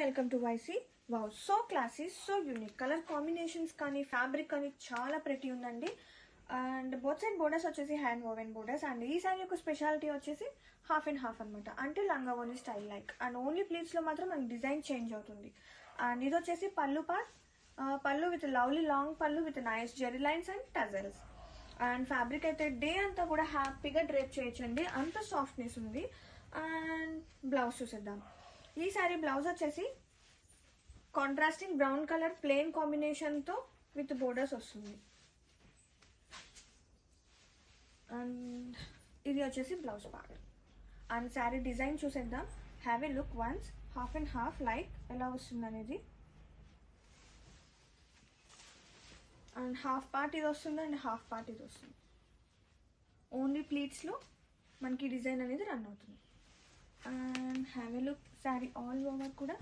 Welcome to YC. Wow, so classy, so unique. Colour combinations కానీ fabric కానీ చాలా pretty ఉందండి. అండ్ బోత్ సైడ్ బోర్డర్స్ వచ్చేసి హ్యాండ్ ఓవెన్ బోర్డర్స్. అండ్ ఈ sorry యొక్క స్పెషాలిటీ వచ్చేసి హాఫ్ అండ్ హాఫ్ అనమాట, అంటే లంగావోని స్టైల్ లైక్. అండ్ ఓన్లీ ప్లీట్స్లో మాత్రం మనకి డిజైన్ చేంజ్ అవుతుంది. అండ్ ఇది వచ్చేసి పళ్ళు పార్ట్, పళ్ళు విత్ లవ్లీ లాంగ్ పళ్ళు with nice zari lines and tassels. And fabric అయితే డే అంతా కూడా హ్యాపీగా డ్రేప్ చేయొచ్చండి, అంత సాఫ్ట్నెస్ ఉంది. అండ్ బ్లౌజ్ చూసేద్దాం. ఈ సారీ బ్లౌజ్ వచ్చేసి కాంట్రాస్టింగ్ బ్రౌన్ కలర్ ప్లెయిన్ కాంబినేషన్తో విత్ బోర్డర్స్ వస్తుంది. అండ్ ఇది వచ్చేసి blouse part. And sari design చూసేద్దాం. Have a look once. Half and half like ఎలా వస్తుంది అనేది. అండ్ హాఫ్ పార్ట్ ఇది వస్తుంది అండ్ హాఫ్ పార్ట్ ఇది వస్తుంది. ఓన్లీ ప్లీట్స్లో మనకి డిజైన్ అనేది రన్ అవుతుంది. And have a look sari all over కూడా